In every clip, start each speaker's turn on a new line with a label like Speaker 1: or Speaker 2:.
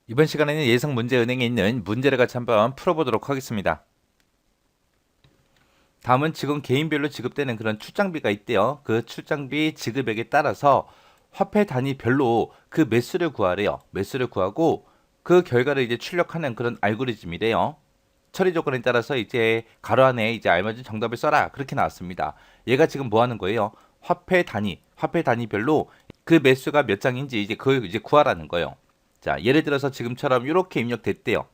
Speaker 1: 이번 시간에는 예성문제은행에 있는 문제를 같이 한번 풀어보도록 하겠습니다. 다음은 지금 개인별로 지급되는 그런 출장비가 있대요. 그 출장비 지급액에 따라서 화폐 단위별로 그 매수를 구하래요. 매수를 구하고 그 결과를 이제 출력하는 그런 알고리즘이래요. 처리 조건에 따라서 이제 가로 안에 이제 알맞은 정답을 써라 그렇게 나왔습니다. 얘가 지금 뭐 하는 거예요? 화폐 단위별로 그 매수가 몇 장인지 이제 그걸 이제 구하라는 거예요. 자, 예를 들어서 지금처럼 이렇게 입력됐대요.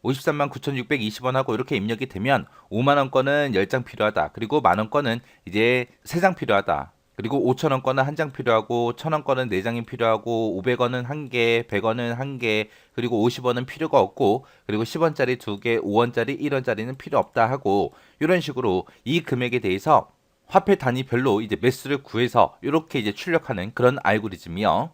Speaker 1: 53만 9,620원 하고 이렇게 입력이 되면 5만 원권은 10장 필요하다. 그리고 만 원권은 이제 3장 필요하다. 그리고 5천 원권은 1장 필요하고 1천 원권은 4장이 필요하고 500원은 1개, 100원은 1개, 그리고 50원은 필요가 없고 그리고 10원짜리 2개, 5원짜리 1원짜리는 필요 없다 하고 이런 식으로 이 금액에 대해서 화폐 단위별로 이제 매수를 구해서 이렇게 이제 출력하는 그런 알고리즘이요.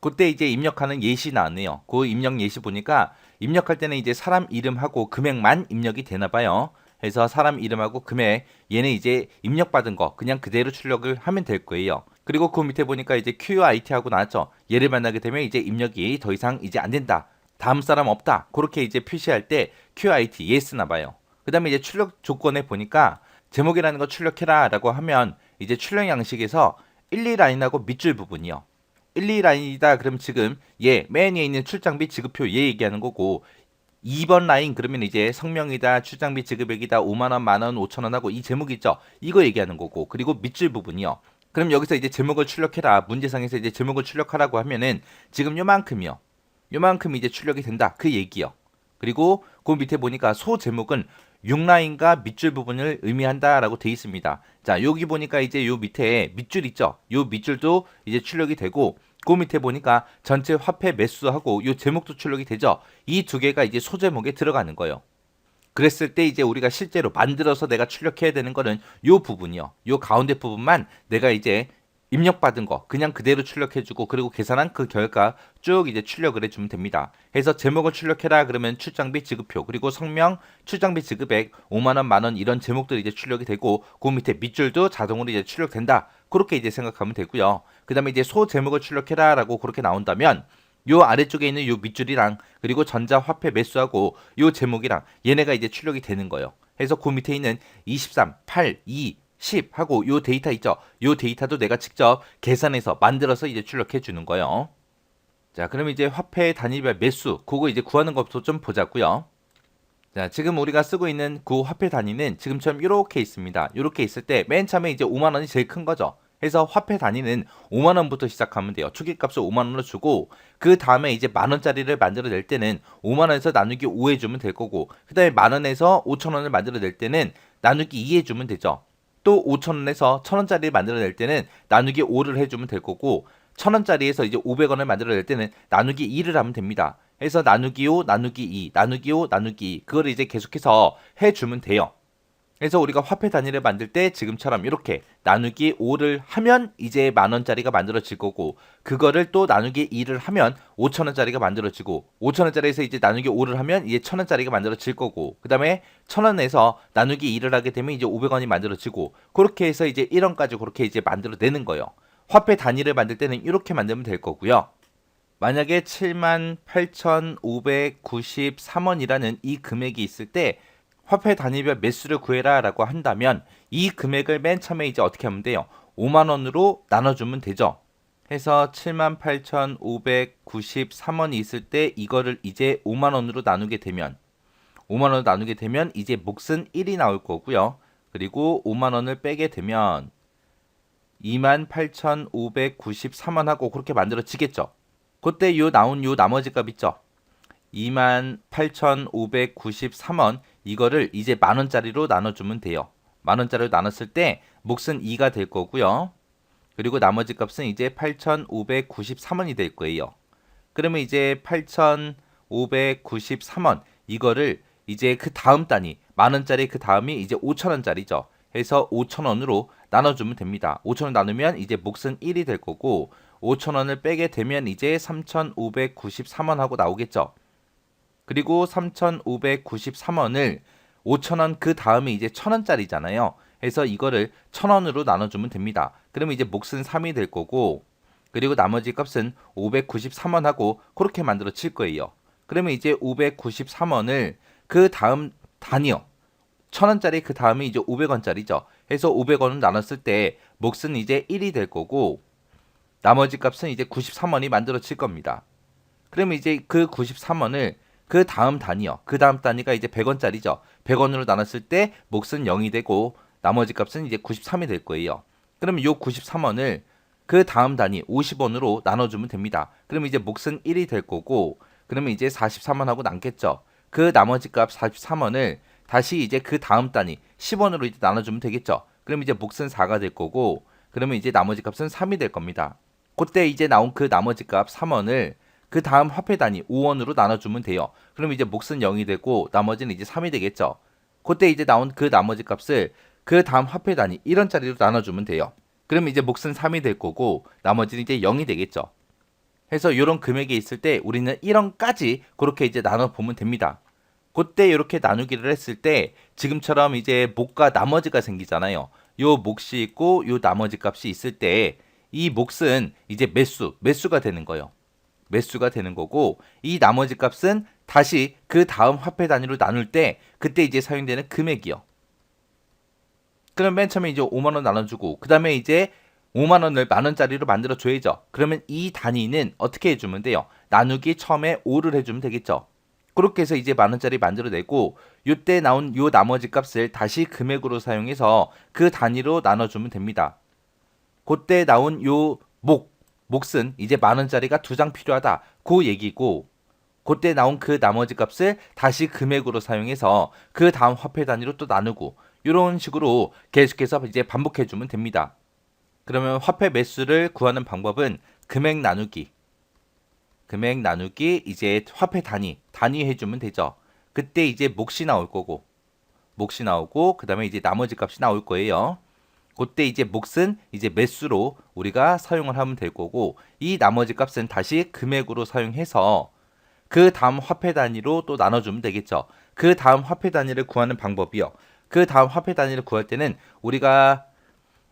Speaker 1: 그때 이제 입력하는 예시 나왔네요. 그 입력 예시 보니까 입력할 때는 이제 사람 이름하고 금액만 입력이 되나 봐요. 그래서 사람 이름하고 금액 얘는 이제 입력받은 거 그냥 그대로 출력을 하면 될 거예요. 그리고 그 밑에 보니까 이제 QIT 하고 나왔죠. 얘를 만나게 되면 이제 입력이 더 이상 이제 안 된다. 다음 사람 없다. 그렇게 이제 표시할 때 QIT yes나 봐요. 그다음에 이제 출력 조건에 보니까 제목이라는 거 출력해라라고 하면 이제 출력 양식에서 1, 2라인하고 밑줄 부분이요. 1, 2라인이다. 그럼 지금 맨 위에 있는 출장비 지급표 얘기하는 거고 2번 라인 그러면 이제 성명이다, 출장비 지급액이다, 5만 원, 만 원, 5천 원 하고 이 제목 있죠. 이거 얘기하는 거고 그리고 밑줄 부분이요. 그럼 여기서 이제 제목을 출력해라. 문제상에서 이제 제목을 출력하라고 하면은 지금 요만큼이요. 요만큼 이제 출력이 된다. 그 얘기요. 그리고 그 밑에 보니까 소 제목은 6라인과 밑줄 부분을 의미한다라고 되어 있습니다. 자, 여기 보니까 이제 요 밑에 밑줄 있죠. 요 밑줄도 이제 출력이 되고 그 밑에 보니까 전체 화폐 매수하고 요 제목도 출력이 되죠. 이 두 개가 이제 소제목에 들어가는 거예요. 그랬을 때 이제 우리가 실제로 만들어서 내가 출력해야 되는 거는 요 부분이요. 요 가운데 부분만 내가 이제 입력받은 거 그냥 그대로 출력해주고 그리고 계산한 그 결과 쭉 이제 출력을 해주면 됩니다. 해서 제목을 출력해라 그러면 출장비 지급표 그리고 성명 출장비 지급액 5만 원, 만 원 이런 제목들이 이제 출력이 되고 그 밑에 밑줄도 자동으로 이제 출력된다. 그렇게 이제 생각하면 되고요. 그다음에 이제 소 제목을 출력해라라고 그렇게 나온다면 요 아래쪽에 있는 요 밑줄이랑 그리고 전자화폐 매수하고 요 제목이랑 얘네가 이제 출력이 되는 거예요. 그래서 그 밑에 있는 23, 8, 2, 10 하고 요 데이터 있죠. 요 데이터도 내가 직접 계산해서 만들어서 이제 출력해 주는 거예요. 자, 그럼 이제 화폐 단위별 매수 그거 이제 구하는 것부터 좀 보자고요. 자, 지금 우리가 쓰고 있는 그 화폐 단위는 지금처럼 이렇게 있습니다. 이렇게 있을 때 맨 처음에 이제 5만 원이 제일 큰 거죠. 그래서 화폐 단위는 5만 원부터 시작하면 돼요. 초기값을 5만 원으로 주고 그 다음에 이제 만 원짜리를 만들어낼 때는 5만 원에서 나누기 5 해주면 될 거고 그 다음에 만 원에서 5천 원을 만들어낼 때는 나누기 2 해주면 되죠. 또 5천 원에서 천 원짜리를 만들어낼 때는 나누기 5를 해주면 될 거고 천 원짜리에서 이제 500원을 만들어낼 때는 나누기 2를 하면 됩니다. 해서 나누기 5, 나누기 2, 나누기 5, 나누기 2 그걸 이제 계속해서 해주면 돼요. 그래서 우리가 화폐 단위를 만들 때 지금처럼 이렇게 나누기 5를 하면 이제 만 원짜리가 만들어질 거고 그거를 또 나누기 2를 하면 5천 원짜리가 만들어지고 5천 원짜리에서 이제 나누기 5를 하면 이제 천 원짜리가 만들어질 거고 그다음에 천 원에서 나누기 2를 하게 되면 이제 500원이 만들어지고 그렇게 해서 이제 1원까지 그렇게 이제 만들어내는 거예요. 화폐 단위를 만들 때는 이렇게 만들면 될 거고요. 만약에 78,593원이라는 이 금액이 있을 때 화폐 단위별 매수를 구해라 라고 한다면 이 금액을 맨 처음에 이제 어떻게 하면 돼요? 5만 원으로 나눠주면 되죠. 해서 78,593원이 있을 때 이거를 이제 5만 원으로 나누게 되면 5만 원으로 나누게 되면 이제 몫은 1이 나올 거고요. 그리고 5만 원을 빼게 되면 28,593원 하고 그렇게 만들어지겠죠. 그때 요 나온 요 나머지 값 있죠. 28,593원 이거를 이제 만 원짜리로 나눠주면 돼요. 만 원짜리로 나눴을 때 몫은 2가 될 거고요. 그리고 나머지 값은 이제 8,593원이 될 거예요. 그러면 이제 8,593원 이거를 이제 그 다음 단위 만 원짜리 그 다음이 이제 5천 원짜리죠. 해서 5천 원으로 나눠주면 됩니다. 5천 원 나누면 이제 몫은 1이 될 거고 5천 원을 빼게 되면 이제 3,593원 하고 나오겠죠. 그리고 3,593원을 5,000원 그 다음에 이제 1,000원짜리잖아요. 해서 이거를 1,000원으로 나눠주면 됩니다. 그러면 이제 몫은 3이 될 거고 그리고 나머지 값은 593원 하고 그렇게 만들어 칠 거예요. 그러면 이제 593원을 그 다음 단위요. 1000원짜리 그 다음에 이제 500원짜리죠. 해서 500원을 나눴을 때 몫은 이제 1이 될 거고 나머지 값은 이제 93원이 만들어질 겁니다. 그러면 이제 그 93원을 그 다음 단위요. 그 다음 단위가 이제 100원짜리죠. 100원으로 나눴을 때 몫은 0이 되고 나머지 값은 이제 93이 될 거예요. 그러면 요 93원을 그 다음 단위 50원으로 나눠주면 됩니다. 그러면 이제 몫은 1이 될 거고 그러면 이제 43원하고 남겠죠. 그 나머지 값 43원을 다시 이제 그 다음 단위 10원으로 이제 나눠주면 되겠죠. 그럼 이제 몫은 4가 될 거고 그러면 이제 나머지 값은 3이 될 겁니다. 그때 이제 나온 그 나머지 값 3원을 그 다음 화폐 단위 5원으로 나눠주면 돼요. 그럼 이제 몫은 0이 되고 나머지는 이제 3이 되겠죠. 그때 이제 나온 그 나머지 값을 그 다음 화폐 단위 1원짜리로 나눠주면 돼요. 그럼 이제 몫은 3이 될 거고 나머지는 이제 0이 되겠죠. 해서 이런 금액이 있을 때 우리는 1원까지 그렇게 이제 나눠보면 됩니다. 그때 이렇게 나누기를 했을 때 지금처럼 이제 몫과 나머지가 생기잖아요. 요 몫이 있고 요 나머지 값이 있을 때 이 몫은 이제 매수가 되는 거예요. 매수가 되는 거고 이 나머지 값은 다시 그 다음 화폐 단위로 나눌 때 그때 이제 사용되는 금액이요. 그럼 맨 처음에 이제 5만 원 나눠주고 그 다음에 이제 5만 원을 만 원짜리로 만들어 줘야죠. 그러면 이 단위는 어떻게 해주면 돼요? 나누기 처음에 5를 해주면 되겠죠. 그렇게 해서 이제 만 원짜리 만들어내고 요때 나온 요 나머지 값을 다시 금액으로 사용해서 그 단위로 나눠주면 됩니다. 그때 나온 요 몫은 이제 만 원짜리가 2장 필요하다. 그 얘기고 그때 나온 그 나머지 값을 다시 금액으로 사용해서 그 다음 화폐 단위로 또 나누고 이런 식으로 계속해서 이제 반복해주면 됩니다. 그러면 화폐 매수를 구하는 방법은 금액 나누기 이제 화폐 단위 해주면 되죠. 그때 이제 몫이 나올 거고 몫이 나오고 그 다음에 이제 나머지 값이 나올 거예요. 그때 이제 몫은 이제 매수로 우리가 사용을 하면 될 거고 이 나머지 값은 다시 금액으로 사용해서 그 다음 화폐 단위로 또 나눠주면 되겠죠. 그 다음 화폐 단위를 구하는 방법이요. 그 다음 화폐 단위를 구할 때는 우리가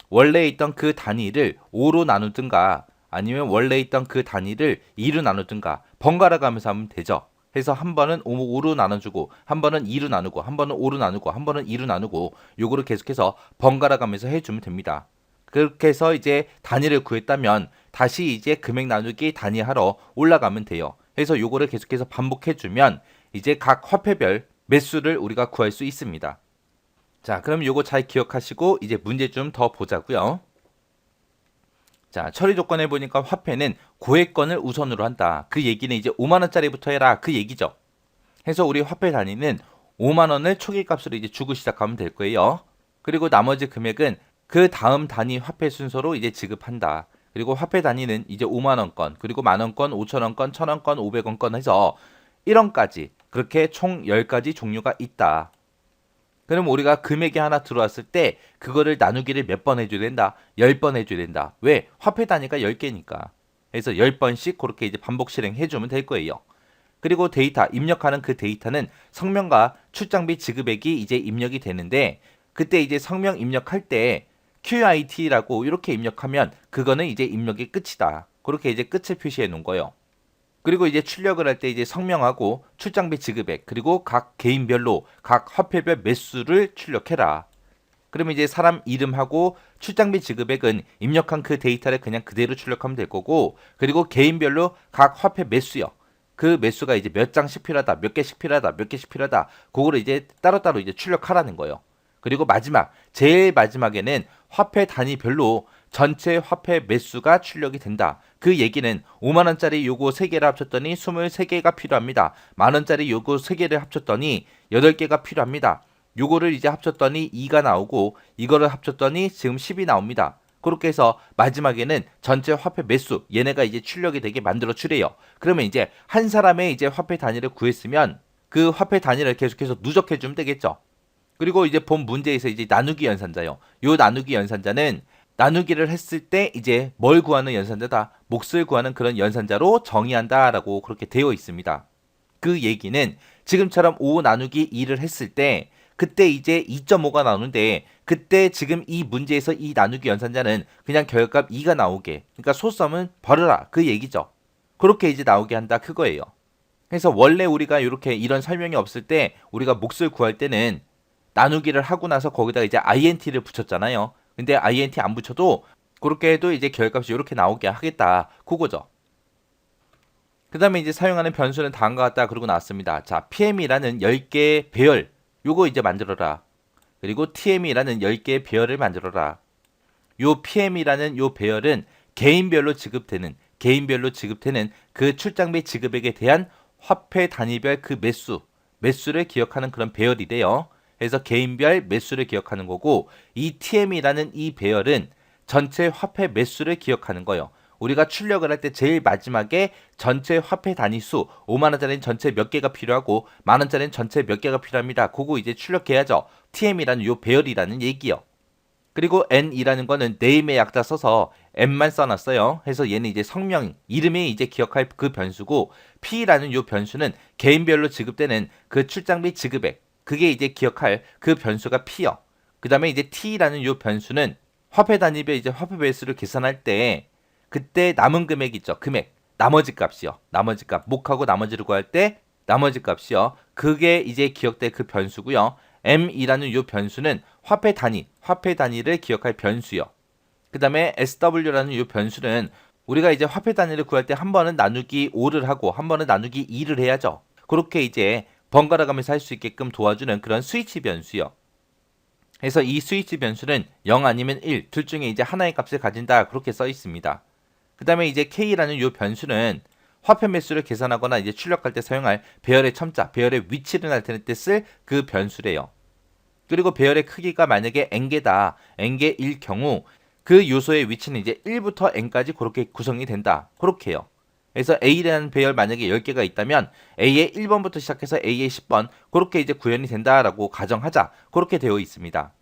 Speaker 1: 원래 있던 그 단위를 5로 나누든가 아니면 원래 있던 그 단위를 2로 나누든가 번갈아 가면서 하면 되죠. 해서 한 번은 5로 나눠주고 한 번은 2로 나누고 한 번은 5로 나누고 한 번은 2로 나누고 요거를 계속해서 번갈아 가면서 해주면 됩니다. 그렇게 해서 이제 단위를 구했다면 다시 이제 금액 나누기 단위하러 올라가면 돼요. 해서 요거를 계속해서 반복해주면 이제 각 화폐별 매수를 우리가 구할 수 있습니다. 자, 그럼 요거 잘 기억하시고 이제 문제 좀 더 보자고요. 자, 처리 조건에 보니까 화폐는 고액권을 우선으로 한다. 그 얘기는 이제 5만 원짜리부터 해라. 그 얘기죠. 해서 우리 화폐 단위는 5만 원을 초기 값으로 이제 주고 시작하면 될 거예요. 그리고 나머지 금액은 그 다음 단위 화폐 순서로 이제 지급한다. 그리고 화폐 단위는 이제 5만 원권, 그리고 만 원권, 5천 원권, 1천 원권, 500원권 해서 1원까지 그렇게 총 10가지 종류가 있다. 그럼 우리가 금액이 하나 들어왔을 때 그거를 나누기를 몇 번 해줘야 된다? 10번 해줘야 된다. 왜? 화폐 단위가 10개니까. 그래서 10번씩 그렇게 이제 반복 실행해주면 될 거예요. 그리고 데이터, 입력하는 그 데이터는 성명과 출장비 지급액이 이제 입력이 되는데 그때 이제 성명 입력할 때 QIT라고 이렇게 입력하면 그거는 이제 입력이 끝이다. 그렇게 이제 끝을 표시해 놓은 거예요. 그리고 이제 출력을 할 때 이제 성명하고 출장비 지급액 그리고 각 개인별로 각 화폐별 매수를 출력해라. 그러면 이제 사람 이름하고 출장비 지급액은 입력한 그 데이터를 그냥 그대로 출력하면 될 거고 그리고 개인별로 각 화폐 매수요. 그 매수가 이제 몇 장씩 필요하다, 몇 개씩 필요하다, 몇 개씩 필요하다. 그거를 이제 따로따로 이제 출력하라는 거예요. 그리고 제일 마지막에는 화폐 단위별로 전체 화폐 매수가 출력이 된다. 그 얘기는 5만 원짜리 요거 3개를 합쳤더니 23개가 필요합니다. 만 원짜리 요거 3개를 합쳤더니 8개가 필요합니다. 요거를 이제 합쳤더니 2가 나오고 이거를 합쳤더니 지금 10이 나옵니다. 그렇게 해서 마지막에는 전체 화폐 매수 얘네가 이제 출력이 되게 만들어 주래요. 그러면 이제 한 사람의 이제 화폐 단위를 구했으면 그 화폐 단위를 계속해서 누적해 주면 되겠죠. 그리고 이제 본 문제에서 이제 나누기 연산자요. 요 나누기 연산자는 나누기를 했을 때 이제 뭘 구하는 연산자다? 몫을 구하는 그런 연산자로 정의한다라고 그렇게 되어 있습니다. 그 얘기는 지금처럼 5 나누기 2를 했을 때 그때 이제 2.5가 나오는데 그때 지금 이 문제에서 이 나누기 연산자는 그냥 결과값 2가 나오게, 그러니까 소수점은 버려라 그 얘기죠. 그렇게 이제 나오게 한다 그거예요. 그래서 원래 우리가 이렇게 이런 설명이 없을 때 우리가 몫을 구할 때는 나누기를 하고 나서 거기다가 이제 int를 붙였잖아요. 근데 int 안 붙여도 그렇게 해도 이제 결과값이 이렇게 나오게 하겠다 그거죠. 그 다음에 이제 사용하는 변수는 다음과 같다 그러고 나왔습니다. 자, PM이라는 10개의 배열 요거 이제 만들어라. 그리고 TM이라는 10개의 배열을 만들어라. 요 PM이라는 요 배열은 개인별로 지급되는 그 출장비 지급액에 대한 화폐 단위별 그 매수를 기억하는 그런 배열이래요. 그래서 개인별 매수를 기억하는 거고, 이 TM이라는 이 배열은 전체 화폐 매수를 기억하는 거예요. 우리가 출력을 할 때 제일 마지막에 전체 화폐 단위 수 5만 원짜리는 전체 몇 개가 필요하고 만 원짜리는 전체 몇 개가 필요합니다. 그거 이제 출력해야죠. TM이라는 요 배열이라는 얘기요. 그리고 N이라는 거는 네임의 약자 써서 N만 써놨어요. 해서 얘는 이제 성명, 이름이 이제 기억할 그 변수고, P라는 요 변수는 개인별로 지급되는 그 출장비 지급액, 그게 이제 기억할 그 변수가 P요. 그 다음에 이제 T라는 요 변수는 화폐 단위별 이제 화폐 배수를 계산할 때 그때 남은 금액 있죠. 금액. 나머지 값이요. 나머지 값. 목하고 나머지를 구할 때 나머지 값이요. 그게 이제 기억될 그 변수고요. M이라는 요 변수는 화폐 단위를 기억할 변수요. 그 다음에 SW라는 요 변수는 우리가 이제 화폐 단위를 구할 때 한 번은 나누기 5를 하고 한 번은 나누기 2를 해야죠. 그렇게 이제 번갈아 가면서 할 수 있게끔 도와주는 그런 스위치 변수요. 그래서 이 스위치 변수는 0 아니면 1, 둘 중에 이제 하나의 값을 가진다. 그렇게 써 있습니다. 그 다음에 이제 K라는 요 변수는 화폐 매수를 계산하거나 이제 출력할 때 사용할 배열의 첨자, 배열의 위치를 나타낼 때 쓸 그 변수래요. 그리고 배열의 크기가 만약에 n개다, n개일 경우 그 요소의 위치는 이제 1부터 n까지 그렇게 구성이 된다. 그렇게 해요. 그래서 A라는 배열 만약에 10개가 있다면 A의 1번부터 시작해서 A의 10번 그렇게 이제 구현이 된다라고 가정하자. 그렇게 되어 있습니다.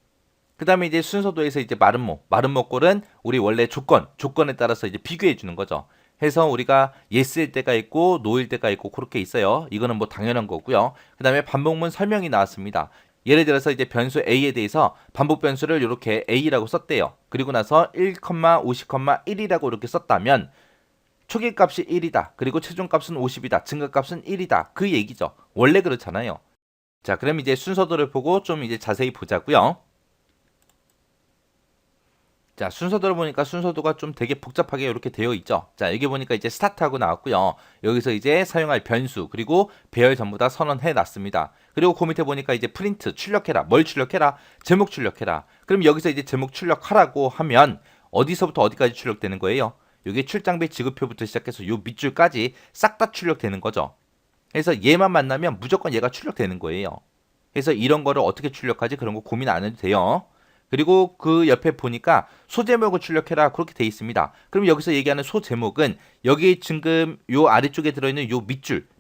Speaker 1: 그 다음에 이제 순서도에서 이제 마름모 꼴은 우리 원래 조건에 따라서 이제 비교해 주는 거죠. 해서 우리가 yes일 때가 있고 no일 때가 있고 그렇게 있어요. 이거는 뭐 당연한 거고요. 그 다음에 반복문 설명이 나왔습니다. 예를 들어서 이제 변수 a에 대해서 반복 변수를 이렇게 a라고 썼대요. 그리고 나서 1, 50, 1이라고 이렇게 썼다면 초기값이 1이다. 그리고 최종값은 50이다. 증가값은 1이다. 그 얘기죠. 원래 그렇잖아요. 자, 그럼 이제 순서도를 보고 좀 이제 자세히 보자고요. 자, 순서대로 보니까 순서도가 좀 되게 복잡하게 이렇게 되어 있죠. 자, 여기 보니까 이제 스타트하고 나왔고요. 여기서 이제 사용할 변수 그리고 배열 전부 다 선언해 놨습니다. 그리고 그 밑에 보니까 이제 프린트 출력해라. 뭘 출력해라? 제목 출력해라. 그럼 여기서 이제 제목 출력하라고 하면 어디서부터 어디까지 출력되는 거예요? 여기 출장비 지급표부터 시작해서 요 밑줄까지 싹 다 출력되는 거죠. 그래서 얘만 만나면 무조건 얘가 출력되는 거예요. 그래서 이런 거를 어떻게 출력하지? 그런 거 고민 안 해도 돼요. 그리고 그 옆에 보니까 소제목을 출력해라 그렇게 돼 있습니다. 그럼 여기서 얘기하는 소제목은 여기 지금 요 아래쪽에 들어있는 요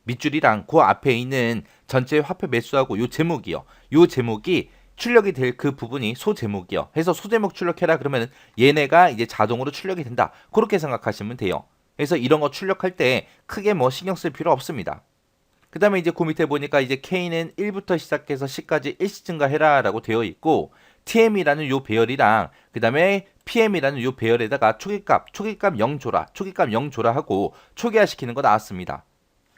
Speaker 1: 밑줄이랑 그 앞에 있는 전체 화폐 매수하고 요 제목이요. 요 제목이 출력이 될 그 부분이 소제목이요. 해서 소제목 출력해라 그러면 얘네가 이제 자동으로 출력이 된다. 그렇게 생각하시면 돼요. 그래서 이런 거 출력할 때 크게 뭐 신경 쓸 필요 없습니다. 그 다음에 이제 그 밑에 보니까 이제 K는 1부터 시작해서 10까지 일시 증가해라 라고 되어 있고 TM이라는 요 배열이랑 그 다음에 PM이라는 요 배열에다가 초기값 0 줘라 초기값 0 줘라 하고 초기화 시키는 거 나왔습니다.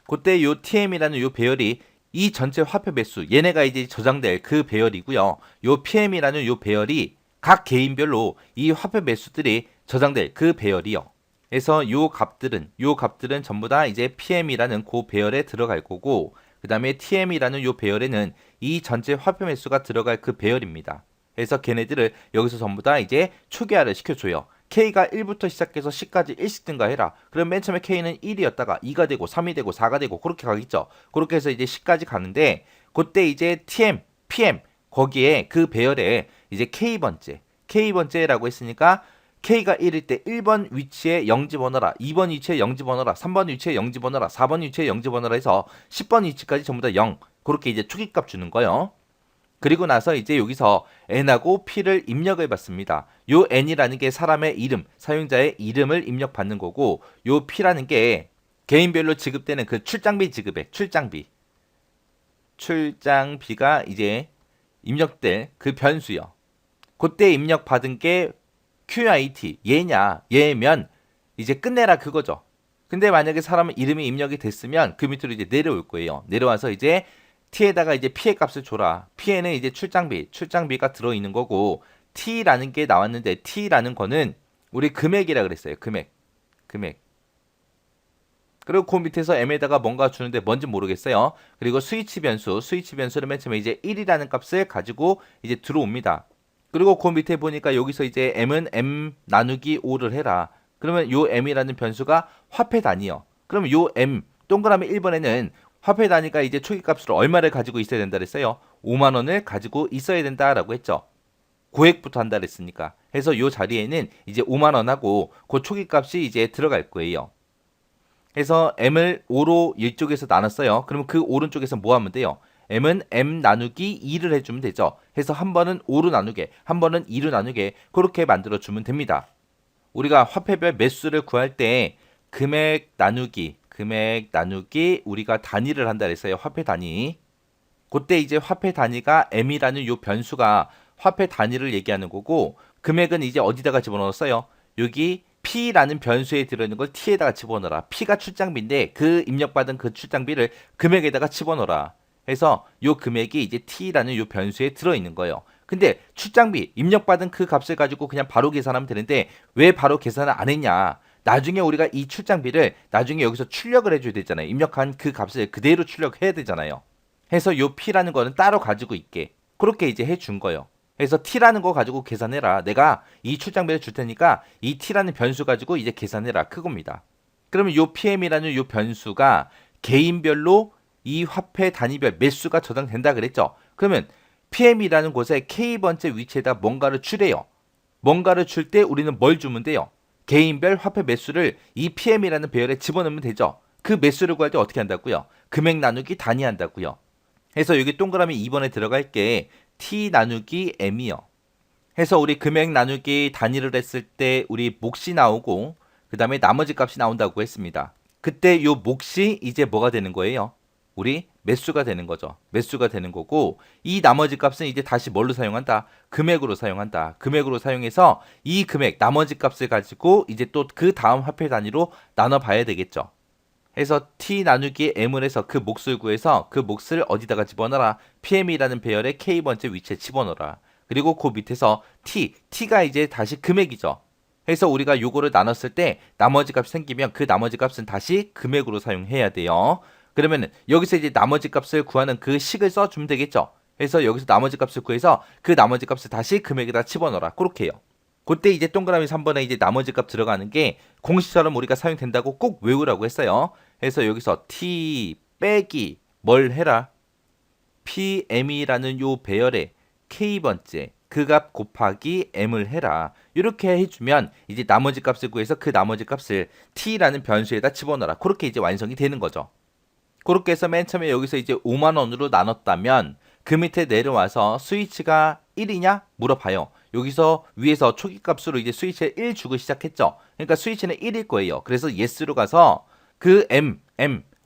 Speaker 1: 그때 요 TM이라는 요 배열이 이 전체 화폐 매수 얘네가 이제 저장될 그 배열이고요. 요 PM이라는 요 배열이 각 개인별로 이 화폐 매수들이 저장될 그 배열이요. 그래서 요 값들은 전부 다 이제 PM이라는 그 배열에 들어갈 거고 그 다음에 TM이라는 요 배열에는 이 전체 화폐 매수가 들어갈 그 배열입니다. 그래서 걔네들을 여기서 전부 다 이제 초기화를 시켜줘요. K가 1부터 시작해서 10까지 일씩 증가해라. 그럼 맨 처음에 K는 1이었다가 2가 되고 3이 되고 4가 되고 그렇게 가겠죠. 그렇게 해서 이제 10까지 가는데 그때 이제 TM, PM 거기에 그 배열에 이제 K번째라고 했으니까 K가 1일 때 1번 위치에 0 집어넣어라. 2번 위치에 0 집어넣어라. 3번 위치에 0 집어넣어라. 4번 위치에 0 집어넣어라 해서 10번 위치까지 전부 다 0. 그렇게 이제 초기값 주는 거예요. 그리고 나서 이제 여기서 n하고 p를 입력을 받습니다. 요 n이라는 게 사람의 이름, 사용자의 이름을 입력받는 거고 요 p라는 게 개인별로 지급되는 그 출장비 지급액, 출장비가 이제 입력될 그 변수요. 그때 입력받은 게 QIT 얘면 이제 끝내라 그거죠. 근데 만약에 사람 이름이 입력이 됐으면 그 밑으로 이제 내려올 거예요. 내려와서 이제 T에다가 이제 P의 값을 줘라. P에는 이제 출장비가 들어있는 거고, T라는 게 나왔는데 T라는 거는 우리 금액이라 그랬어요. 금액. 그리고 그 밑에서 M에다가 뭔가 주는데 뭔지 모르겠어요. 그리고 스위치 변수를 맨 처음에 이제 1이라는 값을 가지고 이제 들어옵니다. 그리고 그 밑에 보니까 여기서 이제 M은 M 나누기 5를 해라. 그러면 요 M이라는 변수가 화폐 단위요. 그러면 요 M 동그라미 1번에는 화폐 단위가 이제 초기값으로 얼마를 가지고 있어야 된다 그랬어요? 5만 원을 가지고 있어야 된다라고 했죠. 고액부터 한다 그랬으니까. 해서 요 자리에는 이제 5만 원하고 그 초기값이 이제 들어갈 거예요. 해서 M을 5로 이쪽에서 나눴어요. 그러면 그 오른쪽에서 뭐 하면 돼요? M은 M 나누기 2를 해주면 되죠. 해서 한 번은 5로 나누게, 한 번은 2로 나누게 그렇게 만들어주면 됩니다. 우리가 화폐별 매수를 구할 때 금액 나누기 우리가 단위를 한다 그랬어요. 화폐 단위. 그때 이제 화폐 단위가 M이라는 요 변수가 화폐 단위를 얘기하는 거고, 금액은 이제 어디다가 집어넣었어요? 여기 P라는 변수에 들어있는 걸 T에다가 집어넣어라. P가 출장비인데 그 입력받은 그 출장비를 금액에다가 집어넣어라. 해서 요 금액이 이제 T라는 요 변수에 들어있는 거예요. 근데 출장비 입력받은 그 값을 가지고 그냥 바로 계산하면 되는데 왜 바로 계산을 안 했냐? 나중에 우리가 이 출장비를 나중에 여기서 출력을 해줘야 되잖아요. 입력한 그 값을 그대로 출력해야 되잖아요. 해서 요 P라는 거는 따로 가지고 있게 그렇게 이제 해준 거예요. 그래서 T라는 거 가지고 계산해라. 내가 이 출장비를 줄 테니까 이 T라는 변수 가지고 이제 계산해라. 그겁니다. 그러면 요 PM이라는 요 변수가 개인별로 이 화폐 단위별 매수가 저장된다 그랬죠. 그러면 PM이라는 곳에 K번째 위치에다 뭔가를 주래요. 뭔가를 줄 때 우리는 뭘 주면 돼요? 개인별 화폐 매수를 이 PM이라는 배열에 집어넣으면 되죠. 그 매수를 구할 때 어떻게 한다고요? 금액 나누기 단위 한다고요. 해서 여기 동그라미 2번에 들어갈 게 T 나누기 M이요. 해서 우리 금액 나누기 단위를 했을 때 우리 몫이 나오고 그 다음에 나머지 값이 나온다고 했습니다. 그때 요 몫이 이제 뭐가 되는 거예요? 우리 매수가 되는 거죠. 매수가 되는 거고, 이 나머지 값은 이제 다시 뭘로 사용한다? 금액으로 사용한다. 금액으로 사용해서 이 금액 나머지 값을 가지고 이제 또 그 다음 화폐 단위로 나눠 봐야 되겠죠. 해서 T 나누기 M을 해서 그 몫을 구해서 그 몫을 어디다가 집어넣어라? PM이라는 배열의 K번째 위치에 집어넣어라. 그리고 그 밑에서 T가 이제 다시 금액이죠. 해서 우리가 요거를 나눴을 때 나머지 값이 생기면 그 나머지 값은 다시 금액으로 사용해야 돼요. 그러면 여기서 이제 나머지 값을 구하는 그 식을 써주면 되겠죠. 해서 여기서 나머지 값을 구해서 그 나머지 값을 다시 금액에다 집어넣어라. 그렇게 해요. 그때 이제 동그라미 3번에 이제 나머지 값 들어가는 게 공식처럼 우리가 사용된다고 꼭 외우라고 했어요. 해서 여기서 T 빼기 뭘 해라? PM이라는 요 배열의 K번째 그 값 곱하기 M을 해라. 이렇게 해주면 이제 나머지 값을 구해서 그 나머지 값을 T라는 변수에다 집어넣어라. 그렇게 이제 완성이 되는 거죠. 그렇게 해서 맨 처음에 여기서 이제 5만 원으로 나눴다면 그 밑에 내려와서 스위치가 1이냐? 물어봐요. 여기서 위에서 초기값으로 이제 스위치에 1 주고 시작했죠. 그러니까 스위치는 1일 거예요. 그래서 yes로 가서 그 M,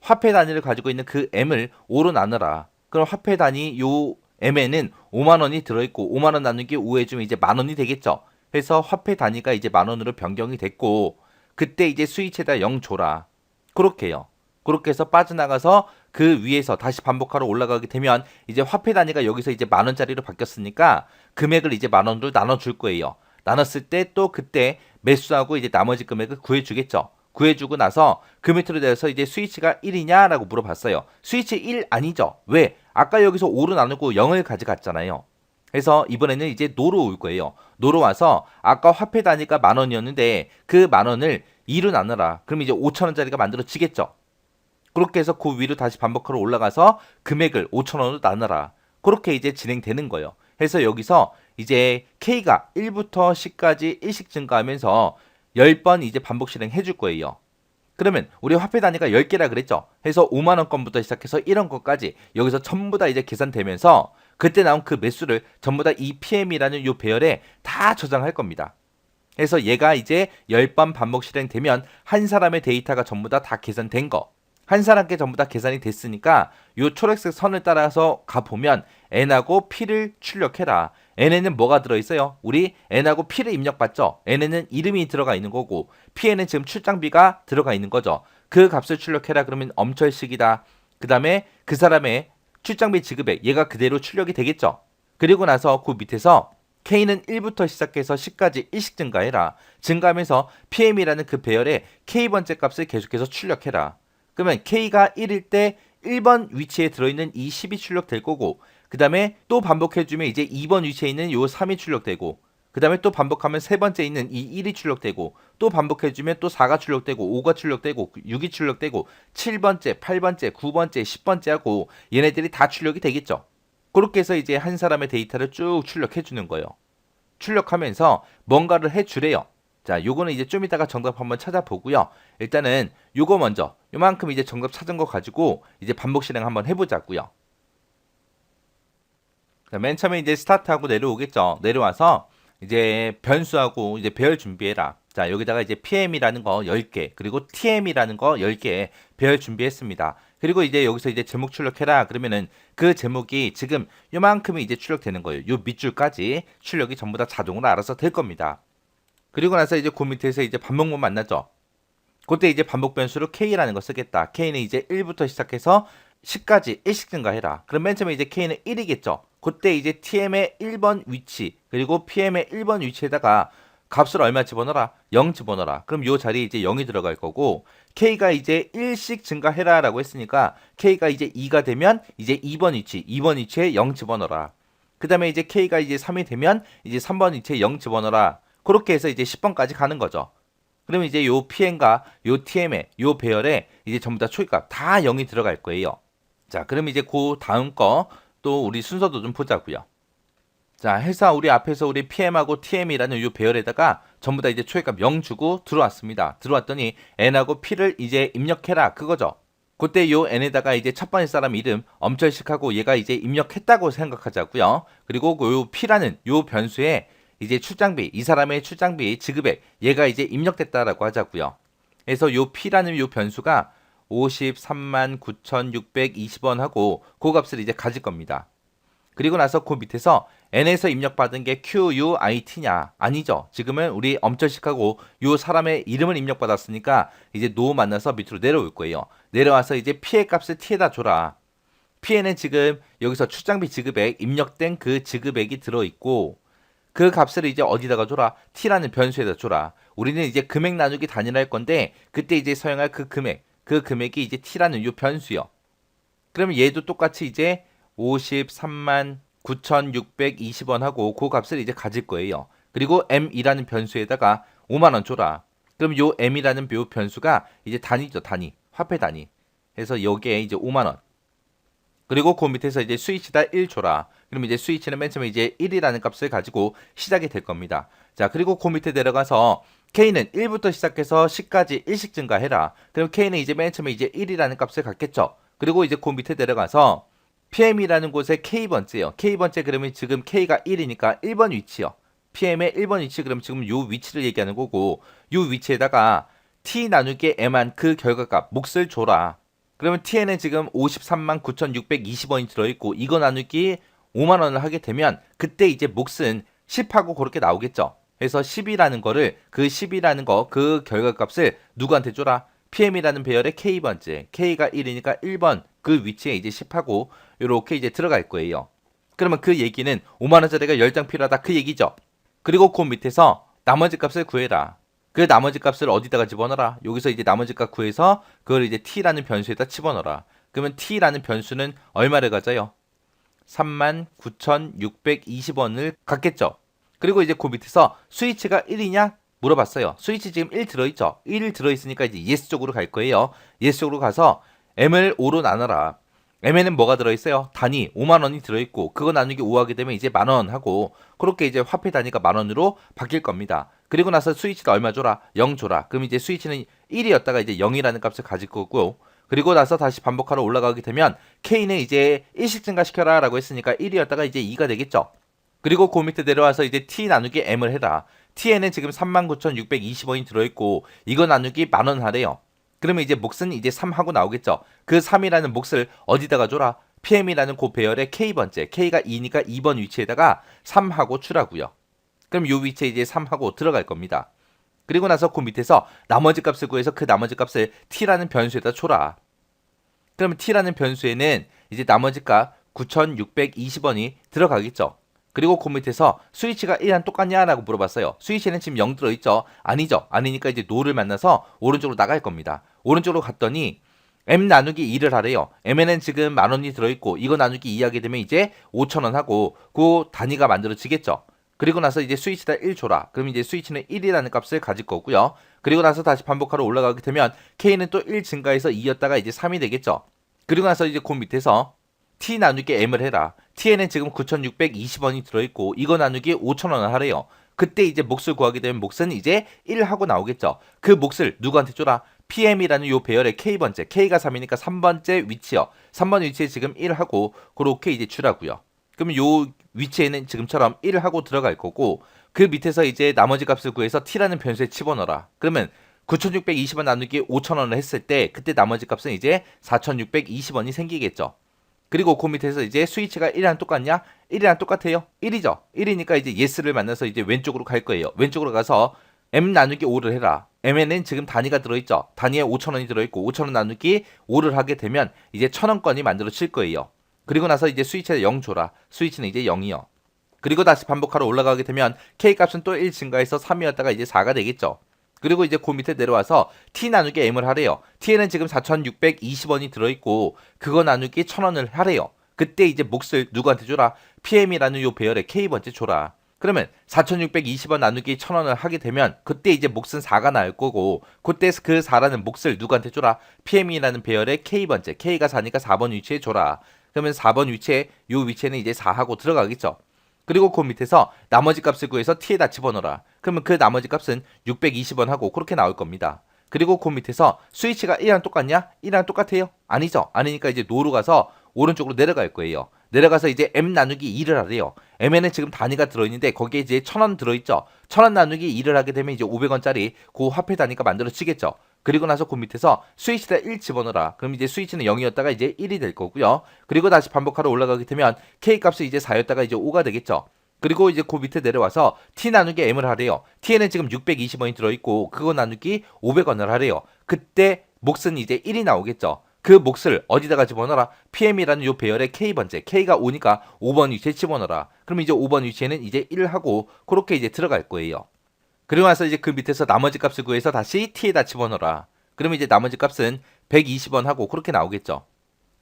Speaker 1: 화폐 단위를 가지고 있는 그 M을 5로 나눠라. 그럼 화폐 단위 요 M에는 5만 원이 들어있고 5만 원 나누기 5 해주면 이제 만 원이 되겠죠. 그래서 화폐 단위가 이제 만 원으로 변경이 됐고 그때 이제 스위치에다 0 줘라. 그렇게 해요. 그렇게 해서 빠져나가서 그 위에서 다시 반복하러 올라가게 되면 이제 화폐 단위가 여기서 이제 만 원짜리로 바뀌었으니까 금액을 이제 만 원으로 나눠줄 거예요. 나눴을 때 또 그때 매수하고 이제 나머지 금액을 구해주겠죠. 구해주고 나서 그 밑으로 내려서 이제 스위치가 1이냐라고 물어봤어요. 스위치 1 아니죠. 왜? 아까 여기서 5로 나누고 0을 가져갔잖아요. 그래서 이번에는 이제 노로 올 거예요. 노로 와서 아까 화폐 단위가 만 원이었는데 그 만 원을 2로 나눠라. 그럼 이제 5천 원짜리가 만들어지겠죠. 그렇게 해서 그 위로 다시 반복하러 올라가서 금액을 5,000원으로 나눠라. 그렇게 이제 진행되는 거예요. 해서 여기서 이제 K가 1부터 10까지 일씩 증가하면서 10번 이제 반복 실행해 줄 거예요. 그러면 우리 화폐 단위가 10개라 그랬죠. 해서 5만 원권부터 시작해서 1원 권까지 여기서 전부 다 이제 계산되면서 그때 나온 그 매수를 전부 다 이 PM이라는 요 배열에 다 저장할 겁니다. 그래서 얘가 이제 10번 반복 실행되면 한 사람의 데이터가 전부 다 계산된 거. 한 사람께 전부 다 계산이 됐으니까 요 초록색 선을 따라서 가보면 N하고 P를 출력해라. n에는 뭐가 들어있어요? 우리 n하고 p를 입력받죠? n에는 이름이 들어가 있는 거고 p에는 지금 출장비가 들어가 있는 거죠. 그 값을 출력해라 그러면 엄철식이다. 그 다음에 그 사람의 출장비 지급액 얘가 그대로 출력이 되겠죠. 그리고 나서 그 밑에서 K는 1부터 시작해서 10까지 일씩 증가해라. 증가하면서 PM이라는 그 배열의 K번째 값을 계속해서 출력해라. 그러면 K가 1일 때 1번 위치에 들어있는 이 10이 출력될 거고 그 다음에 또 반복해주면 이제 2번 위치에 있는 요 3이 출력되고 그 다음에 또 반복하면 세 번째 있는 이 1이 출력되고 또 반복해주면 또 4가 출력되고 5가 출력되고 6이 출력되고 7번째, 8번째, 9번째, 10번째 하고 얘네들이 다 출력이 되겠죠. 그렇게 해서 이제 한 사람의 데이터를 쭉 출력해 주는 거예요. 출력하면서 뭔가를 해주래요. 자, 요거는 이제 좀 이따가 정답 한번 찾아보고요. 일단은 요거 먼저 요만큼 이제 정답 찾은 거 가지고 이제 반복 실행 한번 해보자고요. 자, 맨 처음에 이제 스타트하고 내려오겠죠. 내려와서 이제 변수하고 이제 배열 준비해라. 자, 여기다가 이제 PM이라는 거 10개, 그리고 TM이라는 거 10개 배열 준비했습니다. 그리고 이제 여기서 이제 제목 출력해라. 그러면은 그 제목이 지금 요만큼이 이제 출력되는 거예요. 요 밑줄까지 출력이 전부 다 자동으로 알아서 될 겁니다. 그리고 나서 이제 그 밑에서 이제 반복문 만나죠. 그때 이제 반복 변수로 K라는 거 쓰겠다. K는 이제 1부터 시작해서 10까지 일씩 증가해라. 그럼 맨 처음에 이제 K는 1이겠죠. 그때 이제 TM의 1번 위치 그리고 PM의 1번 위치에다가 값을 얼마 집어넣어라? 0 집어넣어라. 그럼 요 자리에 이제 0이 들어갈 거고 K가 이제 1씩 증가해라 라고 했으니까 K가 이제 2가 되면 이제 2번 위치에 0 집어넣어라. 그 다음에 이제 K가 이제 3이 되면 이제 3번 위치에 0 집어넣어라. 그렇게 해서 이제 10번까지 가는 거죠. 그러면 이제 요 PM과 요 TM의 요 배열에 이제 전부 다 초기값 다 0이 들어갈 거예요. 자, 그럼 이제 그 다음 거 또 우리 순서도 좀 보자고요. 자, 해서 우리 앞에서 우리 PM하고 TM이라는 요 배열에다가 전부 다 이제 초기값 0 주고 들어왔습니다. 들어왔더니 N하고 P를 이제 입력해라 그거죠. 그때 요 N에다가 이제 첫 번째 사람 이름 엄철식하고 얘가 이제 입력했다고 생각하자고요. 그리고 요 P라는 요 변수에 이제 출장비, 이 사람의 출장비 지급액 얘가 이제 입력됐다라고 하자고요. 그래서 요 P라는 요 변수가 53만 9,620원 하고 그 값을 이제 가질 겁니다. 그리고 나서 그 밑에서 N에서 입력받은 게 QUIT냐? 아니죠. 지금은 우리 엄철식하고 요 사람의 이름을 입력받았으니까 이제 노 만나서 밑으로 내려올 거예요. 내려와서 이제 P의 값을 T에다 줘라. P에는 지금 여기서 출장비 지급액 입력된 그 지급액이 들어있고 그 값을 이제 어디다가 줘라? T라는 변수에다 줘라. 우리는 이제 금액 나누기 단위로 할 건데 그때 이제 사용할 그 금액이 이제 T라는 요 변수요. 그러면 얘도 똑같이 이제 53만 9,620원 하고 그 값을 이제 가질 거예요. 그리고 M이라는 변수에다가 5만 원 줘라. 그럼 요 M이라는 요 변수가 이제 단위죠, 단위. 화폐 단위. 해서 여기에 이제 5만 원. 그리고 그 밑에서 이제 스위치다 1 줘라. 그럼 이제 스위치는 맨 처음에 이제 1이라는 값을 가지고 시작이 될 겁니다. 자, 그리고 그 밑에 내려가서 K는 1부터 시작해서 10까지 일씩 증가해라. 그럼 K는 이제 맨 처음에 이제 1이라는 값을 갖겠죠. 그리고 이제 그 밑에 내려가서 PM이라는 곳에 K번째요. K번째 그러면 지금 K가 1이니까 1번 위치요. PM의 1번 위치 그럼 지금 요 위치를 얘기하는 거고 요 위치에다가 T 나누기 M한 그 결과값 몫을 줘라. 그러면 T에는 지금 53만 9,620원이 들어있고 이거 나누기 5만 원을 하게 되면 그때 이제 몫은 10하고 그렇게 나오겠죠. 그래서 10이라는 거를 그 10이라는 거 그 결과값을 누구한테 줘라? PM이라는 배열의 K번째. K가 1이니까 1번 그 위치에 이제 10하고 이렇게 이제 들어갈 거예요. 그러면 그 얘기는 5만 원짜리가 10장 필요하다 그 얘기죠. 그리고 그 밑에서 나머지 값을 구해라. 그 나머지 값을 어디다가 집어넣어라. 여기서 이제 나머지 값 구해서 그걸 이제 T라는 변수에다 집어넣어라. 그러면 T라는 변수는 얼마를 가져요? 39,620원을 갖겠죠. 그리고 이제 그 밑에서 스위치가 1이냐? 물어봤어요. 스위치 지금 1 들어있죠? 1 들어있으니까 이제 yes 쪽으로 갈 거예요. yes 쪽으로 가서 M을 5로 나눠라. M에는 뭐가 들어있어요? 단위 5만 원이 들어있고 그거 나누기 5 하게 되면 이제 만원 하고 그렇게 이제 화폐 단위가 만 원으로 바뀔 겁니다. 그리고 나서 스위치가 얼마 줘라? 0 줘라. 그럼 이제 스위치는 1이었다가 이제 0이라는 값을 가질 거고 그리고 나서 다시 반복하러 올라가게 되면 K는 이제 1씩 증가시켜라 라고 했으니까 1이었다가 이제 2가 되겠죠. 그리고 그 밑에 내려와서 이제 T 나누기 M을 해라. T에는 지금 39,620원이 들어있고 이거 나누기 만원 하래요. 그러면 이제 몫은 이제 3 하고 나오겠죠. 그 3이라는 몫을 어디다가 줘라? PM이라는 그 배열의 K번째, K가 2니까 2번 위치에다가 3하고 추라고요. 그럼 요 위치에 이제 3하고 들어갈 겁니다. 그리고 나서 그 밑에서 나머지 값을 구해서 그 나머지 값을 t라는 변수에다 줘라. 그러면 t라는 변수에는 이제 나머지 값 9620원이 들어가겠죠. 그리고 그 밑에서 스위치가 1이랑 똑같냐라고 물어봤어요. 스위치는 지금 0 들어있죠? 아니죠. 아니니까 이제 노를 만나서 오른쪽으로 나갈 겁니다. 오른쪽으로 갔더니 m 나누기 2를 하래요. m에는 지금 10,000원이 들어있고 이거 나누기 2 하게 되면 이제 5,000원 하고 그 단위가 만들어지겠죠. 그리고 나서 이제 스위치다 1 줘라. 그럼 이제 스위치는 1이라는 값을 가질 거고요. 그리고 나서 다시 반복하러 올라가게 되면 K는 또 1 증가해서 2였다가 이제 3이 되겠죠. 그리고 나서 이제 그 밑에서 T 나누기 M을 해라. T에는 지금 9,620원이 들어있고 이거 나누기 5,000원을 하래요. 그때 이제 몫을 구하게 되면 몫은 이제 1 하고 나오겠죠. 그 몫을 누구한테 줘라? PM이라는 요 배열의 K번째, K가 3이니까 3번째 위치요. 3번 위치에 지금 1 하고 그렇게 이제 주라고요. 그러면 요 위치에는 지금처럼 1 하고 들어갈 거고 그 밑에서 이제 나머지 값을 구해서 t라는 변수에 집어넣어라. 그러면 9,620원 나누기 5,000원을 했을 때 그때 나머지 값은 이제 4,620원이 생기겠죠. 그리고 그 밑에서 이제 스위치가 1이랑 똑같냐? 1이랑 똑같아요. 1이죠. 1이니까 이제 yes를 만나서 이제 왼쪽으로 갈 거예요. 왼쪽으로 가서 m 나누기 5를 해라. m에는 지금 단위가 들어있죠. 단위에 5,000원이 들어있고 5,000원 나누기 5를 하게 되면 이제 1,000원권이 만들어질 거예요. 그리고 나서 이제 스위치에 0 줘라. 스위치는 이제 0이요. 그리고 다시 반복하러 올라가게 되면 K값은 또 1 증가해서 3이었다가 이제 4가 되겠죠. 그리고 이제 그 밑에 내려와서 T 나누기 M을 하래요. T에는 지금 4,620원이 들어있고 그거 나누기 1,000원을 하래요. 그때 이제 몫을 누구한테 줘라? PM이라는 요 배열의 K번째 줘라. 그러면 4,620원 나누기 1,000원을 하게 되면 그때 이제 몫은 4가 나올 거고 그때 그 4라는 몫을 누구한테 줘라? PM이라는 배열의 K번째, K가 4니까 4번 위치에 줘라. 그러면 4번 위치에 요 위치에는 이제 4하고 들어가겠죠. 그리고 그 밑에서 나머지 값을 구해서 t에다 집어넣어라. 그러면 그 나머지 값은 620원 하고 그렇게 나올 겁니다. 그리고 그 밑에서 스위치가 1이랑 똑같냐? 1이랑 똑같아요? 아니죠. 아니니까 이제 노로 가서 오른쪽으로 내려갈 거예요. 내려가서 이제 m 나누기 2를 하래요. m에는 지금 단위가 들어있는데 거기에 이제 1,000원 들어있죠. 1,000원 나누기 2를 하게 되면 이제 500원짜리 그 화폐 단위가 만들어지겠죠. 그리고 나서 그 밑에서 스위치에다 1 집어넣어라. 그럼 이제 스위치는 0이었다가 이제 1이 될 거고요. 그리고 다시 반복하러 올라가게 되면 K값이 이제 4였다가 이제 5가 되겠죠. 그리고 이제 그 밑에 내려와서 T 나누기 M을 하래요. T에는 지금 620원이 들어있고 그거 나누기 500원을 하래요. 그때 몫은 이제 1이 나오겠죠. 그 몫을 어디다가 집어넣어라? PM이라는 요 배열의 K번째, K가 5니까 5번 위치에 집어넣어라. 그럼 이제 5번 위치에는 이제 1 하고 그렇게 이제 들어갈 거예요. 그리고 나서 이제 그 밑에서 나머지 값을 구해서 다시 t에다 집어넣어라. 그러면 이제 나머지 값은 120원 하고 그렇게 나오겠죠.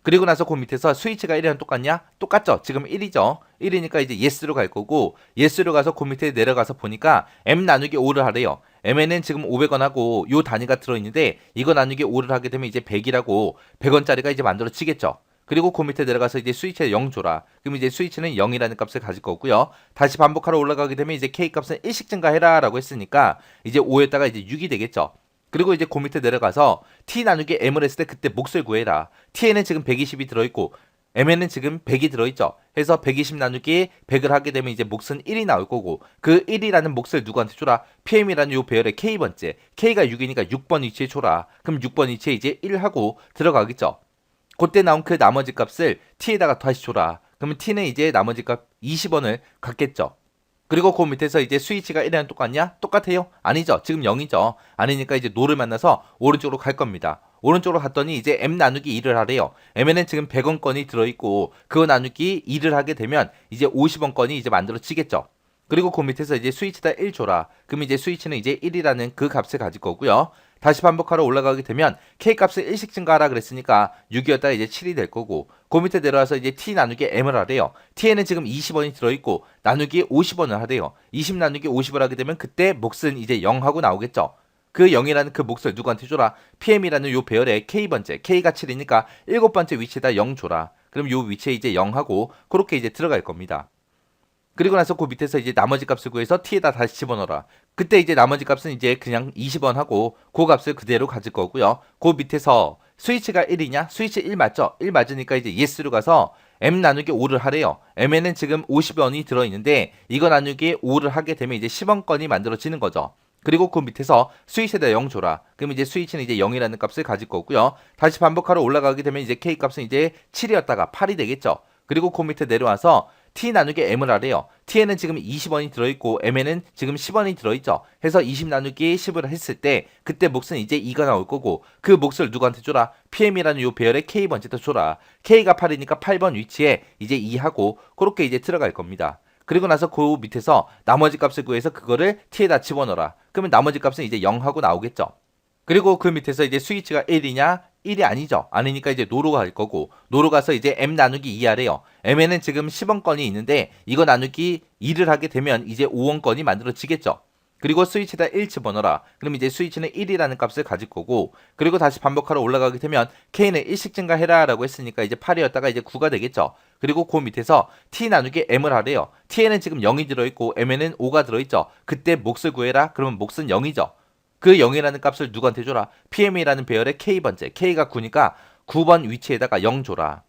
Speaker 1: 그리고 나서 그 밑에서 스위치가 1이랑 똑같냐? 똑같죠. 지금 1이죠. 1이니까 이제 yes로 갈 거고 yes로 가서 그 밑에 내려가서 보니까 m 나누기 5를 하래요. m에는 지금 500원 하고 요 단위가 들어있는데 이거 나누기 5를 하게 되면 이제 100이라고 100원짜리가 이제 만들어지겠죠. 그리고 그 밑에 내려가서 이제 스위치에 0 줘라. 그럼 이제 스위치는 0이라는 값을 가질 거고요. 다시 반복하러 올라가게 되면 이제 K 값은 1씩 증가해라 라고 했으니까 이제 5였다가 이제 6이 되겠죠. 그리고 이제 그 밑에 내려가서 T 나누기 M을 했을 때 그때 몫을 구해라. T에는 지금 120이 들어있고 M에는 지금 100이 들어있죠. 해서 120 나누기 100을 하게 되면 이제 몫은 1이 나올 거고 그 1이라는 몫을 누구한테 줘라? PM이라는 요 배열의 K번째. K가 6이니까 6번 위치에 줘라. 그럼 6번 위치에 이제 1 하고 들어가겠죠. 그때 나온 그 나머지 값을 t에다가 다시 줘라. 그러면 t는 이제 나머지 값 20원을 갖겠죠. 그리고 그 밑에서 이제 스위치가 1이랑 똑같냐? 똑같아요? 아니죠. 지금 0이죠. 아니니까 이제 노를 만나서 오른쪽으로 갈 겁니다. 오른쪽으로 갔더니 이제 m 나누기 2를 하래요. m에는 지금 100원권이 들어있고 그거 나누기 2를 하게 되면 이제 50원권이 이제 만들어지겠죠. 그리고 그 밑에서 이제 스위치다 1 줘라. 그럼 이제 스위치는 이제 1이라는 그 값을 가질 거고요. 다시 반복하러 올라가게 되면 K값을 1씩 증가하라 그랬으니까 6이었다가 이제 7이 될 거고 그 밑에 내려와서 이제 T 나누기 M을 하래요. T에는 지금 20원이 들어있고 나누기 50원을 하래요. 20 나누기 50을 하게 되면 그때 몫은 이제 0하고 나오겠죠. 그 0이라는 그 몫을 누구한테 줘라? PM이라는 요 배열의 K번째, K가 7이니까 7번째 위치에다 0 줘라. 그럼 요 위치에 이제 0하고 그렇게 이제 들어갈 겁니다. 그리고 나서 그 밑에서 이제 나머지 값을 구해서 t에다 다시 집어넣어라. 그때 이제 나머지 값은 이제 그냥 20원 하고 그 값을 그대로 가질 거고요. 그 밑에서 스위치가 1이냐? 스위치 1 맞죠? 1 맞으니까 이제 yes로 가서 m 나누기 5를 하래요. m에는 지금 50원이 들어있는데 이거 나누기 5를 하게 되면 이제 10원권이 만들어지는 거죠. 그리고 그 밑에서 스위치에다 0 줘라. 그럼 이제 스위치는 이제 0이라는 값을 가질 거고요. 다시 반복하러 올라가게 되면 이제 K 값은 이제 7이었다가 8이 되겠죠. 그리고 그 밑에 내려와서 T 나누기 M을 하래요. T에는 지금 20원이 들어있고 M에는 지금 10원이 들어있죠. 해서 20 나누기 10을 했을 때 그때 몫은 이제 2가 나올 거고 그 몫을 누구한테 줘라? PM이라는 요 배열의 K번째도 줘라. K가 8이니까 8번 위치에 이제 2하고 그렇게 이제 들어갈 겁니다. 그리고 나서 그 밑에서 나머지 값을 구해서 그거를 T에다 집어넣어라. 그러면 나머지 값은 이제 0하고 나오겠죠. 그리고 그 밑에서 이제 스위치가 1이냐? 1이 아니죠. 아니니까 이제 노로 갈 거고 노로 가서 이제 M 나누기 2 하래요. M에는 지금 10원권이 있는데 이거 나누기 2를 하게 되면 이제 5원권이 만들어지겠죠. 그리고 스위치에다 1 집어넣어라. 그럼 이제 스위치는 1이라는 값을 가질 거고 그리고 다시 반복하러 올라가게 되면 K는 1씩 증가해라 라고 했으니까 이제 8이었다가 이제 9가 되겠죠. 그리고 그 밑에서 T 나누기 M을 하래요. T에는 지금 0이 들어있고 M에는 5가 들어있죠. 그때 몫을 구해라. 그러면 몫은 0이죠. 그 0이라는 값을 누구한테 줘라? PM이라는 배열의 K번째. K가 9니까 9번 위치에다가 0 줘라.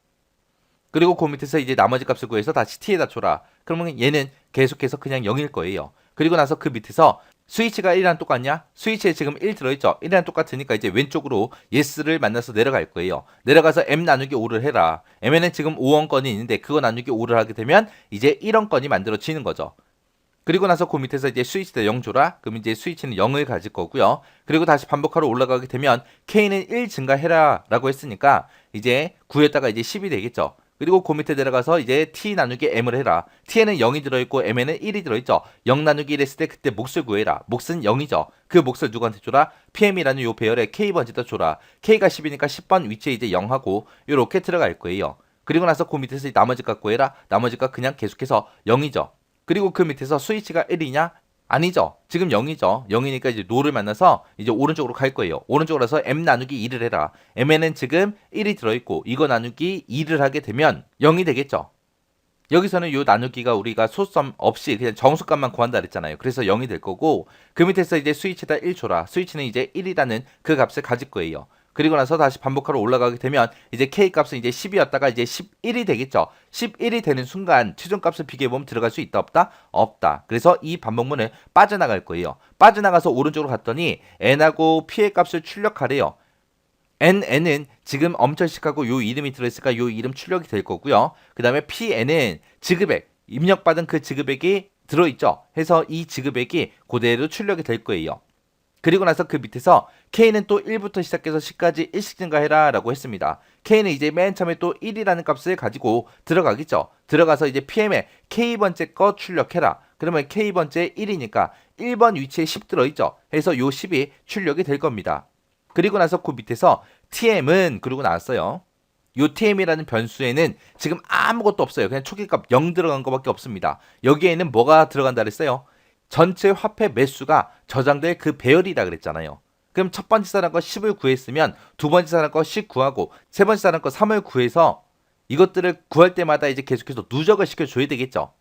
Speaker 1: 그리고 그 밑에서 이제 나머지 값을 구해서 다시 T에다 줘라. 그러면 얘는 계속해서 그냥 0일 거예요. 그리고 나서 그 밑에서 스위치가 1이랑 똑같냐? 스위치에 지금 1 들어있죠? 1이랑 똑같으니까 이제 왼쪽으로 yes를 만나서 내려갈 거예요. 내려가서 M 나누기 5를 해라. M에는 지금 5원권이 있는데 그거 나누기 5를 하게 되면 이제 1원권이 만들어지는 거죠. 그리고 나서 그 밑에서 이제 스위치에다 0 줘라. 그럼 이제 스위치는 0을 가질 거고요. 그리고 다시 반복하러 올라가게 되면 K는 1 증가해라 라고 했으니까 이제 9였다가 이제 10이 되겠죠. 그리고 그 밑에 내려가서 이제 T 나누기 M을 해라. T에는 0이 들어있고 M에는 1이 들어있죠. 0 나누기 1 했을 때 그때 몫을 구해라. 몫은 0이죠. 그 몫을 누구한테 줘라? PM이라는 요 배열의 K번째다 줘라. K가 10이니까 10번 위치에 이제 0하고 요렇게 들어갈 거예요. 그리고 나서 그 밑에서 나머지 값 구해라. 나머지 값 그냥 계속해서 0이죠. 그리고 그 밑에서 스위치가 1이냐? 아니죠. 지금 0이죠. 0이니까 이제 노를 만나서 이제 오른쪽으로 갈 거예요. 오른쪽으로 가서 M 나누기 2를 해라. M에는 지금 1이 들어있고 이거 나누기 2를 하게 되면 0이 되겠죠. 여기서는 요 나누기가 우리가 소수점 없이 그냥 정수값만 구한다 그랬잖아요. 그래서 0이 될 거고 그 밑에서 이제 스위치에다 1 줘라. 스위치는 이제 1이라는 그 값을 가질 거예요. 그리고 나서 다시 반복하러 올라가게 되면 이제 K 값은 이제 10이었다가 이제 11이 되겠죠. 11이 되는 순간 최종값을 비교해보면 들어갈 수 있다 없다? 없다. 그래서 이 반복문을 빠져나갈 거예요. 빠져나가서 오른쪽으로 갔더니 N하고 P의 값을 출력하래요. NN은 지금 엄철식하고 요 이름이 들어있으니까 요 이름 출력이 될 거고요. 그 다음에 PN은 지급액, 입력받은 그 지급액이 들어있죠. 해서 이 지급액이 그대로 출력이 될 거예요. 그리고 나서 그 밑에서 K는 또 1부터 시작해서 10까지 1씩 증가해라 라고 했습니다. K는 이제 맨 처음에 또 1이라는 값을 가지고 들어가겠죠. 들어가서 이제 PM에 K번째 거 출력해라. 그러면 K번째 1이니까 1번 위치에 10 들어있죠. 해서 요 10이 출력이 될 겁니다. 그리고 나서 그 밑에서 TM은 그러고 나왔어요. 요 TM이라는 변수에는 지금 아무것도 없어요. 그냥 초기값 0 들어간 것밖에 없습니다. 여기에는 뭐가 들어간다 그랬어요? 전체 화폐 매수가 저장될 그 배열이라 그랬잖아요. 그럼 첫 번째 사람 거 10을 구했으면 두 번째 사람 거 10 구하고 세 번째 사람 거 3을 구해서 이것들을 구할 때마다 이제 계속해서 누적을 시켜줘야 되겠죠.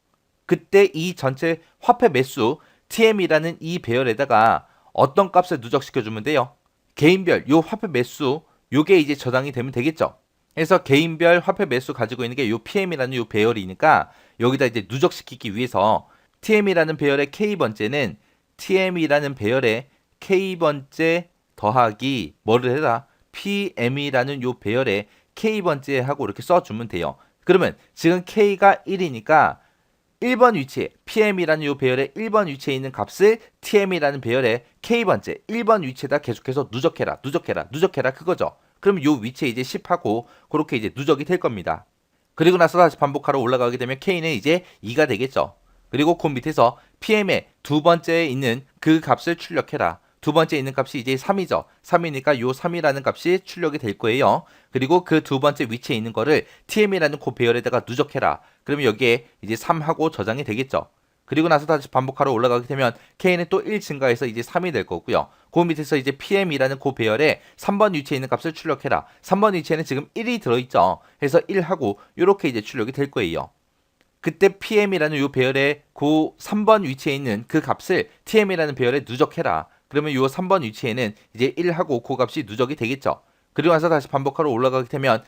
Speaker 1: 그때 이 전체 화폐 매수 TM이라는 이 배열에다가 어떤 값을 누적시켜주면 돼요? 개인별 요 화폐 매수 요게 이제 저장이 되면 되겠죠. 그래서 개인별 화폐 매수 가지고 있는 게 요 PM이라는 요 배열이니까 여기다 이제 누적시키기 위해서 TM이라는 배열의 K번째는 TM이라는 배열의 K번째 더하기 뭐를 해라? PM이라는 요 배열의 K번째 하고 이렇게 써주면 돼요. 그러면 지금 K가 1이니까 1번 위치에 PM이라는 요 배열의 1번 위치에 있는 값을 TM이라는 배열의 K번째 1번 위치에다 계속해서 누적해라 그거죠. 그럼 요 위치에 이제 10하고 그렇게 이제 누적이 될 겁니다. 그리고 나서 다시 반복하러 올라가게 되면 K는 이제 2가 되겠죠. 그리고 그 밑에서 PM의 두 번째에 있는 그 값을 출력해라. 두 번째 있는 값이 이제 3이죠. 3이니까 요 3이라는 값이 출력이 될 거예요. 그리고 그 두 번째 위치에 있는 거를 TM이라는 그 배열에다가 누적해라. 그러면 여기에 이제 3하고 저장이 되겠죠. 그리고 나서 다시 반복하러 올라가게 되면 K는 또 1 증가해서 이제 3이 될 거고요. 그 밑에서 이제 PM이라는 그 배열에 3번 위치에 있는 값을 출력해라. 3번 위치에는 지금 1이 들어있죠. 해서 1하고 이렇게 이제 출력이 될 거예요. 그때 PM이라는 요 배열의 그 3번 위치에 있는 그 값을 TM이라는 배열에 누적해라. 그러면 요 3번 위치에는 이제 1하고 그 값이 누적이 되겠죠. 그리고 나서 다시 반복하러 올라가게 되면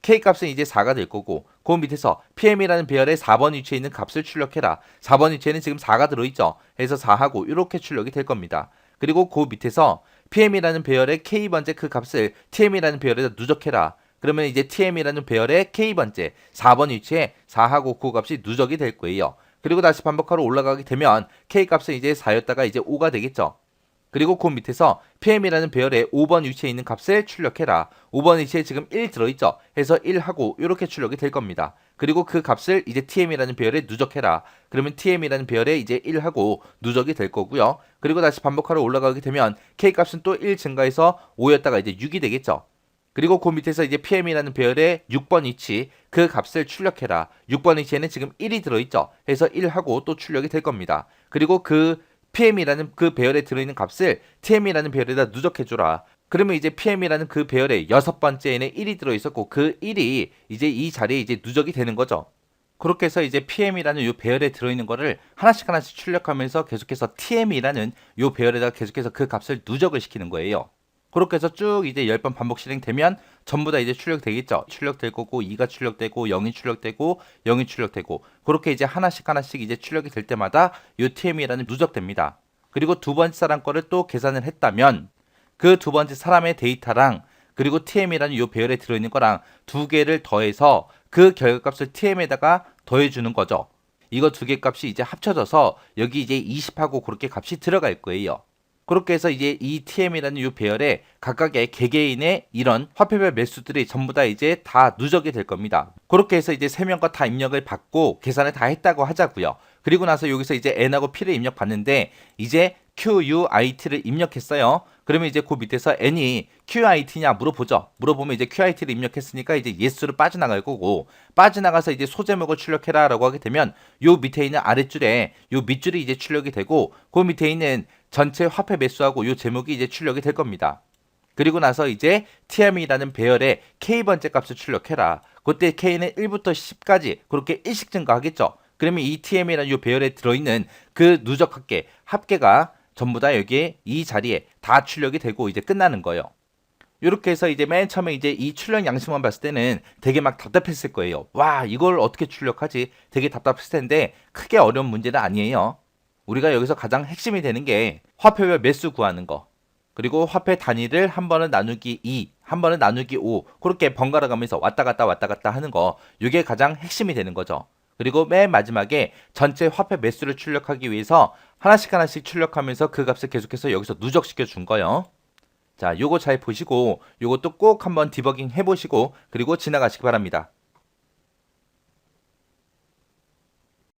Speaker 1: K 값은 이제 4가 될 거고 그 밑에서 PM이라는 배열의 4번 위치에 있는 값을 출력해라. 4번 위치에는 지금 4가 들어있죠. 해서 4하고 이렇게 출력이 될 겁니다. 그리고 그 밑에서 PM이라는 배열의 K번째 그 값을 TM이라는 배열에다 누적해라. 그러면 이제 TM이라는 배열의 K번째 4번 위치에 4하고 그 값이 누적이 될 거예요. 그리고 다시 반복하러 올라가게 되면 K 값은 이제 4였다가 이제 5가 되겠죠. 그리고 그 밑에서 PM이라는 배열의 5번 위치에 있는 값을 출력해라. 5번 위치에 지금 1 들어있죠. 해서 1하고 이렇게 출력이 될 겁니다. 그리고 그 값을 이제 TM이라는 배열에 누적해라. 그러면 TM이라는 배열에 이제 1하고 누적이 될 거고요. 그리고 다시 반복하러 올라가게 되면 K 값은 또 1 증가해서 5였다가 이제 6이 되겠죠. 그리고 그 밑에서 이제 PM이라는 배열의 6번 위치 그 값을 출력해라. 6번 위치에는 지금 1이 들어있죠. 해서 1하고 또 출력이 될 겁니다. 그리고 그 PM이라는 그 배열에 들어있는 값을 TM이라는 배열에다 누적해주라. 그러면 이제 PM이라는 그 배열의 6번째에는 1이 들어있었고 그 1이 이제 이 자리에 이제 누적이 되는 거죠. 그렇게 해서 이제 PM이라는 이 배열에 들어있는 거를 하나씩 하나씩 출력하면서 계속해서 TM이라는 이 배열에다가 계속해서 그 값을 누적을 시키는 거예요. 그렇게 해서 쭉 이제 10번 반복 실행되면 전부 다 이제 출력되겠죠. 출력될 거고 2가 출력되고 0이 출력되고 0이 출력되고 그렇게 이제 하나씩 하나씩 이제 출력이 될 때마다 이 TM이라는 누적됩니다. 그리고 두 번째 사람 거를 또 계산을 했다면 그 두 번째 사람의 데이터랑 그리고 TM이라는 이 배열에 들어있는 거랑 두 개를 더해서 그 결과값을 TM에다가 더해주는 거죠. 이거 두 개 값이 이제 합쳐져서 여기 이제 20하고 그렇게 값이 들어갈 거예요. 그렇게 해서 이제 이 TM이라는 이 배열에 각각의 개개인의 이런 화폐별 매수들이 전부 다 이제 다 누적이 될 겁니다. 그렇게 해서 이제 세 명과 다 입력을 받고 계산을 다 했다고 하자고요. 그리고 나서 여기서 이제 N하고 P를 입력받는데 이제 QUIT를 입력했어요. 그러면 이제 그 밑에서 N이 QIT냐 물어보죠. 물어보면 이제 QIT를 입력했으니까 이제 예스로 빠져나갈 거고 빠져나가서 이제 소제목을 출력해라 라고 하게 되면 요 밑에 있는 아랫줄에 요 밑줄이 이제 출력이 되고 그 밑에 있는 전체 화폐 매수하고 요 제목이 이제 출력이 될 겁니다. 그리고 나서 이제 TM이라는 배열의 K번째 값을 출력해라. 그때 K는 1부터 10까지 그렇게 일씩 증가하겠죠. 그러면 이 TM이라는 이 배열에 들어있는 그 누적 합계가 전부 다 여기에 이 자리에 다 출력이 되고 이제 끝나는 거예요. 이렇게 해서 이제 맨 처음에 이제 이 출력 양식만 봤을 때는 되게 막 답답했을 거예요. 와, 이걸 어떻게 출력하지? 되게 답답했을 텐데 크게 어려운 문제는 아니에요. 우리가 여기서 가장 핵심이 되는 게 화폐별 매수 구하는 거. 그리고 화폐 단위를 한 번은 나누기 2, 한 번은 나누기 5 그렇게 번갈아 가면서 왔다 갔다 하는 거. 이게 가장 핵심이 되는 거죠. 그리고 맨 마지막에 전체 화폐 매수를 출력하기 위해서 하나씩 하나씩 출력하면서 그 값을 계속해서 여기서 누적시켜 준 거예요. 자, 요거 잘 보시고 요것도 꼭 한번 디버깅 해보시고 그리고 지나가시기 바랍니다.